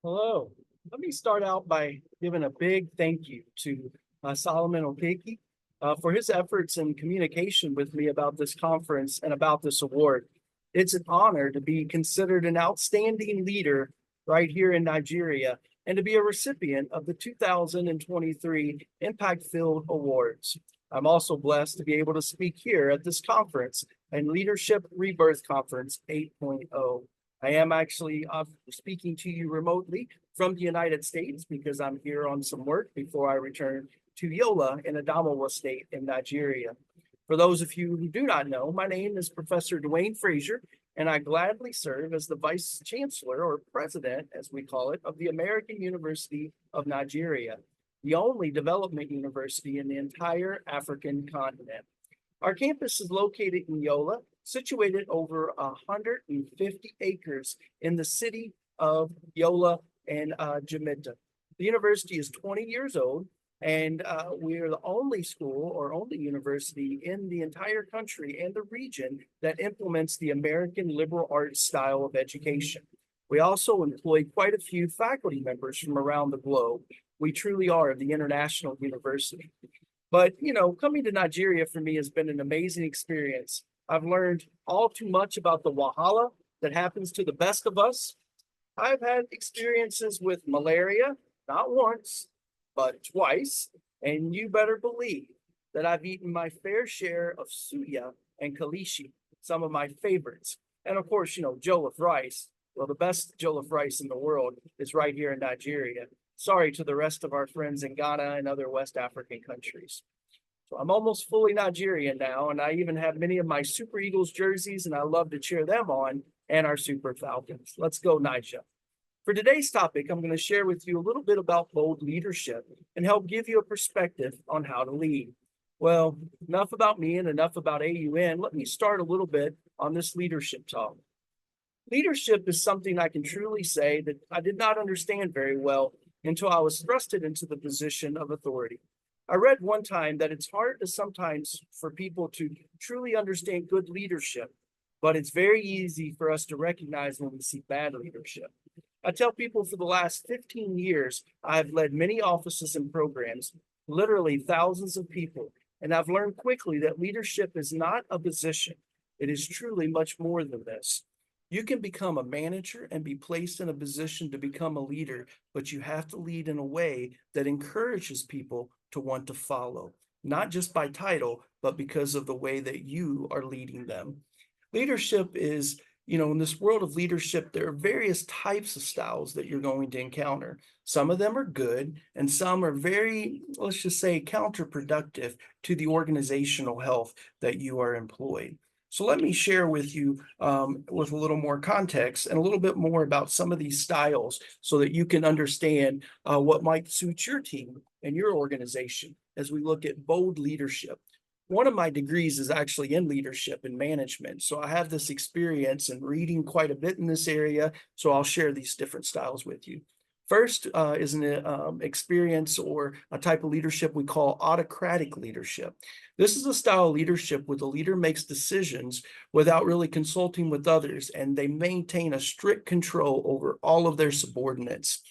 Hello. Let me start out by giving a big thank you to Solomon Okeke for his efforts in communication with me about this conference and about this award. It's an honor to be considered an outstanding leader right here in Nigeria and to be a recipient of the 2023 Impact Field Awards. I'm also blessed to be able to speak here at this conference and Leadership Rebirth Conference 8.0. I am actually speaking to you remotely from the United States because I'm here on some work before I return to Yola in Adamawa State in Nigeria. For those of you who do not know, my name is Professor DeWayne Frazier, and I gladly serve as the Vice Chancellor, or President, as we call it, of the American University of Nigeria, the only development university in the entire African continent. Our campus is located in Yola, situated over 150 acres in the city of Yola and Jamaica. The university is 20 years old, and we are the only school or only university in the entire country and the region that implements the American liberal arts style of education. We also employ quite a few faculty members from around the globe. We truly are the international university. But, coming to Nigeria for me has been an amazing experience. I've learned all too much about the Wahala that happens to the best of us. I've had experiences with malaria, not once, but twice. And you better believe that I've eaten my fair share of suya and kalishi, some of my favorites. And of course, jollof rice. Well, the best jollof rice in the world is right here in Nigeria. Sorry to the rest of our friends in Ghana and other West African countries. So I'm almost fully Nigerian now, and I even have many of my Super Eagles jerseys, and I love to cheer them on, and our Super Falcons. Let's go, Niger. For today's topic, I'm going to share with you a little bit about bold leadership and help give you a perspective on how to lead. Well, enough about me and enough about AUN. Let me start a little bit on this leadership talk. Leadership is something I can truly say that I did not understand very well until I was thrusted into the position of authority. I read one time that it's hard to sometimes for people to truly understand good leadership, but it's very easy for us to recognize when we see bad leadership. I tell people for the last 15 years, I've led many offices and programs, literally thousands of people, and I've learned quickly that leadership is not a position. It is truly much more than this. You can become a manager and be placed in a position to become a leader, but you have to lead in a way that encourages people to want to follow, not just by title, but because of the way that you are leading them. Leadership is, in this world of leadership, there are various types of styles that you're going to encounter. Some of them are good, and some are very, let's just say, counterproductive to the organizational health that you are employed. So let me share with you with a little more context and a little bit more about some of these styles so that you can understand what might suit your team and your organization as we look at bold leadership. One of my degrees is actually in leadership and management. So I have this experience in reading quite a bit in this area. So I'll share these different styles with you. First is an experience or a type of leadership we call autocratic leadership. This is a style of leadership where the leader makes decisions without really consulting with others, and they maintain a strict control over all of their subordinates.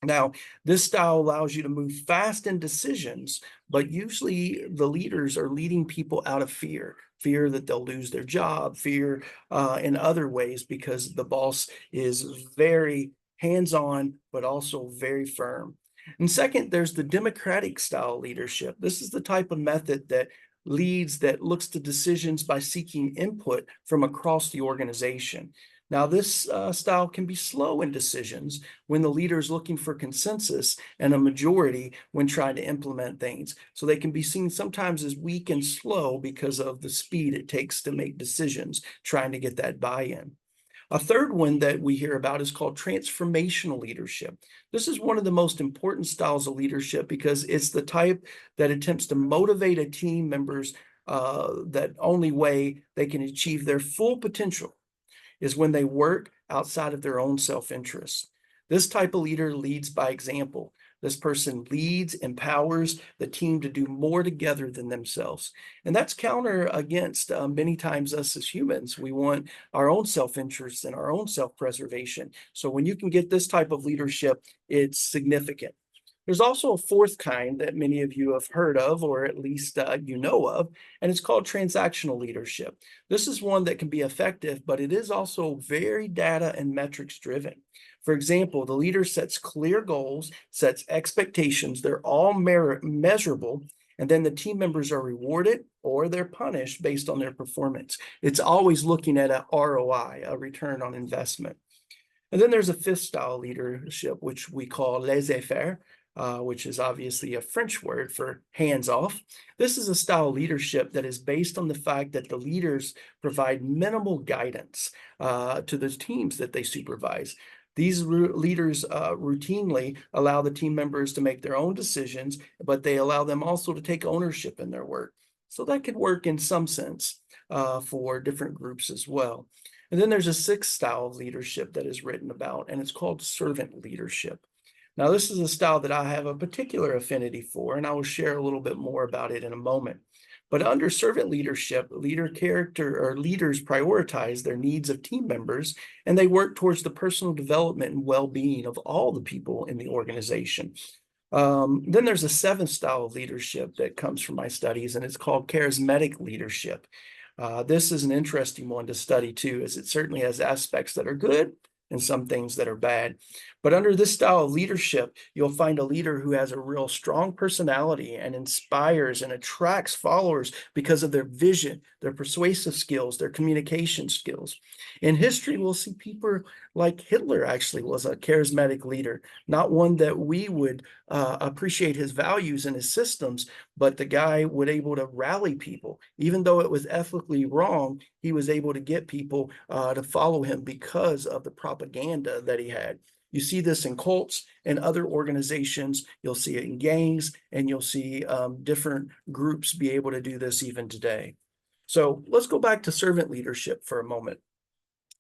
Now, this style allows you to move fast in decisions, but usually the leaders are leading people out of fear that they'll lose their job, fear in other ways because the boss is very hands-on, but also very firm. And second, there's the democratic style leadership. This is the type of method that leads that looks to decisions by seeking input from across the organization. Now, this style can be slow in decisions when the leader is looking for consensus and a majority when trying to implement things. So they can be seen sometimes as weak and slow because of the speed it takes to make decisions, trying to get that buy-in. A third one that we hear about is called transformational leadership. This is one of the most important styles of leadership because it's the type that attempts to motivate a team members that only way they can achieve their full potential is when they work outside of their own self-interest. This type of leader leads by example. This person leads, empowers the team to do more together than themselves. And that's counter against many times us as humans. We want our own self-interest and our own self-preservation. So when you can get this type of leadership, it's significant. There's also a fourth kind that many of you have heard of, or at least you know of, and it's called transactional leadership. This is one that can be effective, but it is also very data and metrics driven. For example, the leader sets clear goals, sets expectations, they're all measurable, and then the team members are rewarded or they're punished based on their performance. It's always looking at a ROI, a return on investment. And then there's a fifth style leadership, which we call laissez-faire, which is obviously a French word for hands off. This is a style of leadership that is based on the fact that the leaders provide minimal guidance to the teams that they supervise. These leaders routinely allow the team members to make their own decisions, but they allow them also to take ownership in their work. So that could work in some sense for different groups as well. And then there's a sixth style of leadership that is written about, and it's called servant leadership. Now, this is a style that I have a particular affinity for, and I will share a little bit more about it in a moment. But under servant leadership, leaders prioritize their needs of team members, and they work towards the personal development and well-being of all the people in the organization. Then there's a seventh style of leadership that comes from my studies, and it's called charismatic leadership. This is an interesting one to study too, as it certainly has aspects that are good and some things that are bad. But under this style of leadership, you'll find a leader who has a real strong personality and inspires and attracts followers because of their vision, their persuasive skills, their communication skills. In history, we'll see people like Hitler actually was a charismatic leader, not one that we would appreciate his values and his systems, but the guy was able to rally people. Even though it was ethically wrong, he was able to get people to follow him because of the propaganda that he had. You see this in cults and other organizations. You'll see it in gangs, and you'll see different groups be able to do this even today. So let's go back to servant leadership for a moment.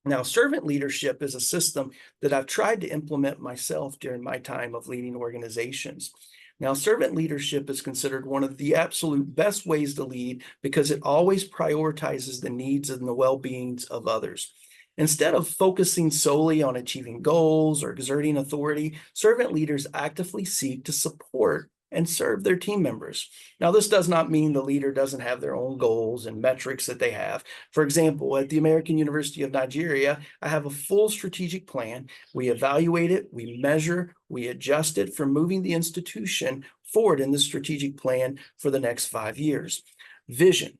Now, servant leadership is a system that I've tried to implement myself during my time of leading organizations. Now, servant leadership is considered one of the absolute best ways to lead because it always prioritizes the needs and the well-beings of others. Instead of focusing solely on achieving goals or exerting authority, servant leaders actively seek to support and serve their team members. Now, this does not mean the leader doesn't have their own goals and metrics that they have. For example, at the American University of Nigeria, I have a full strategic plan. We evaluate it, we measure, we adjust it for moving the institution forward in the strategic plan for the next 5 years. Vision,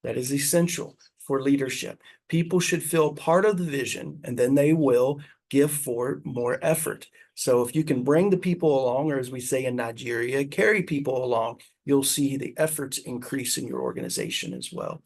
that is essential for leadership. People should feel part of the vision, and then they will give forward more effort. So if you can bring the people along, or as we say in Nigeria, carry people along, you'll see the efforts increase in your organization as well.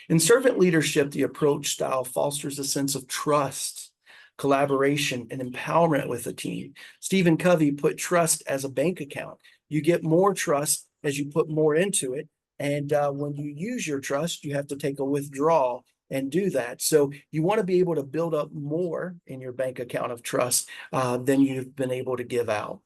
In servant leadership, the approach style fosters a sense of trust, collaboration, and empowerment with the team. Stephen Covey put trust as a bank account. You get more trust as you put more into it. And when you use your trust, you have to take a withdrawal and do that. So you want to be able to build up more in your bank account of trust than you've been able to give out.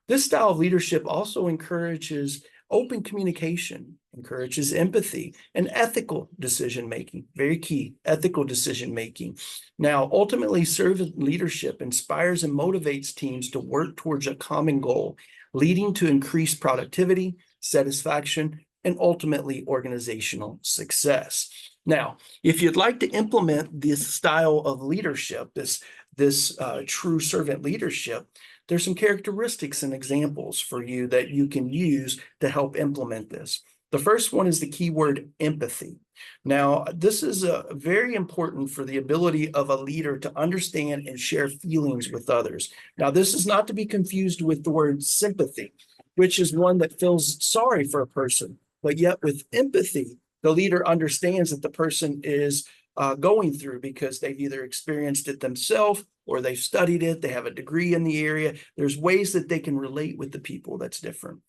This style of leadership also encourages open communication, encourages empathy, and ethical decision-making. Very key, ethical decision-making. Now, ultimately, servant leadership inspires and motivates teams to work towards a common goal, leading to increased productivity, satisfaction, and ultimately organizational success. Now, if you'd like to implement this style of leadership, this true servant leadership, there's some characteristics and examples for you that you can use to help implement this. The first one is the keyword empathy. Now, this is very important for the ability of a leader to understand and share feelings with others. Now, this is not to be confused with the word sympathy, which is one that feels sorry for a person. But yet with empathy, the leader understands that the person is going through because they've either experienced it themselves or they've studied it, they have a degree in the area. There's ways that they can relate with the people that's different.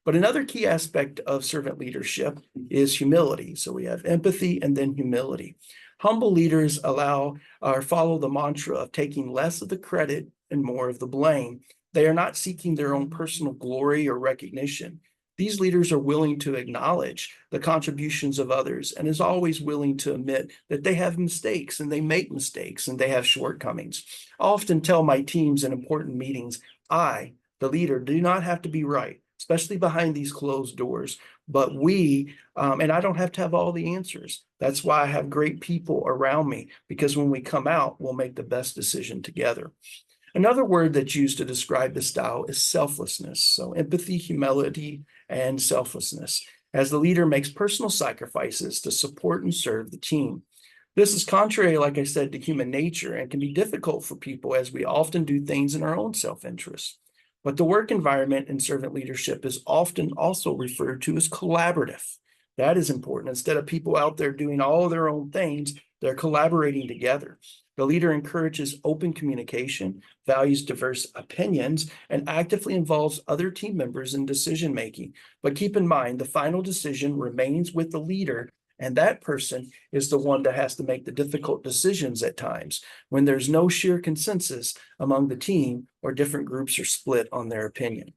But another key aspect of servant leadership is humility. So we have empathy and then humility. Humble leaders allow or follow the mantra of taking less of the credit and more of the blame. They are not seeking their own personal glory or recognition. These leaders are willing to acknowledge the contributions of others and is always willing to admit that they have mistakes and they make mistakes and they have shortcomings. I often tell my teams in important meetings, I, the leader, do not have to be right, especially behind these closed doors, but and I don't have to have all the answers. That's why I have great people around me, because when we come out, we'll make the best decision together. Another word that's used to describe this style is selflessness. So empathy, humility, and selflessness, as the leader makes personal sacrifices to support and serve the team. This is contrary, like I said, to human nature and can be difficult for people as we often do things in our own self-interest. But the work environment in servant leadership is often also referred to as collaborative. That is important. Instead of people out there doing all their own things, they're collaborating together. The leader encourages open communication, values diverse opinions, and actively involves other team members in decision making. But keep in mind, the final decision remains with the leader, and that person is the one that has to make the difficult decisions at times when there's no sheer consensus among the team or different groups are split on their opinion.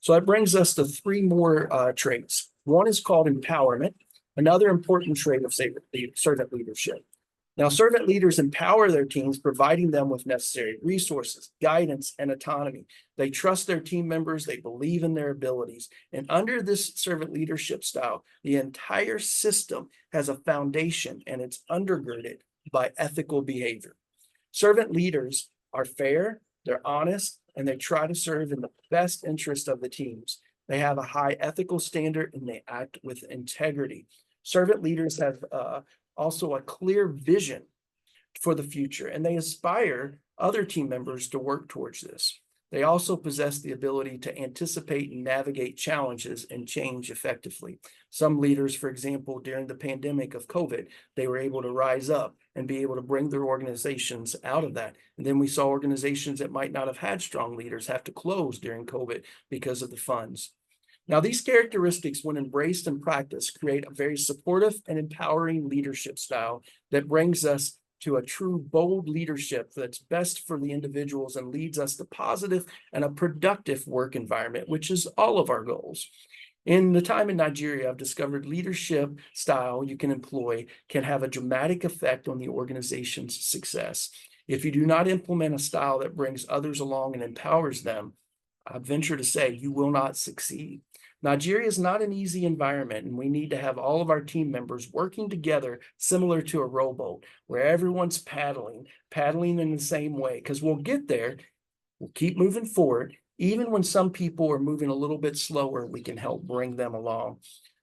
So that brings us to three more traits. One is called empowerment, another important trait of servant leadership. Now, servant leaders empower their teams, providing them with necessary resources, guidance, and autonomy. They trust their team members, they believe in their abilities. And under this servant leadership style, the entire system has a foundation and it's undergirded by ethical behavior. Servant leaders are fair, they're honest, and they try to serve in the best interest of the teams. They have a high ethical standard and they act with integrity. Servant leaders have also a clear vision for the future, and they inspire other team members to work towards this. They also possess the ability to anticipate and navigate challenges and change effectively. Some leaders, for example, during the pandemic of COVID, they were able to rise up and be able to bring their organizations out of that. And then we saw organizations that might not have had strong leaders have to close during COVID because of the funds. Now, these characteristics, when embraced and practiced, create a very supportive and empowering leadership style that brings us to a true bold leadership that's best for the individuals and leads us to positive and a productive work environment, which is all of our goals. In the time in Nigeria, I've discovered leadership style you can employ can have a dramatic effect on the organization's success. If you do not implement a style that brings others along and empowers them, I venture to say you will not succeed. Nigeria is not an easy environment, and we need to have all of our team members working together similar to a rowboat where everyone's paddling in the same way, because we'll get there. We'll keep moving forward. Even when some people are moving a little bit slower, we can help bring them along.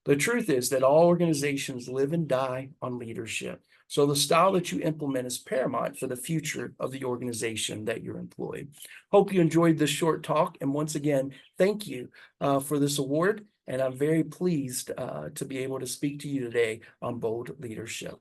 The truth is that all organizations live and die on leadership. So the style that you implement is paramount for the future of the organization that you're employed. Hope you enjoyed this short talk. And once again, thank you for this award. And I'm very pleased to be able to speak to you today on bold leadership.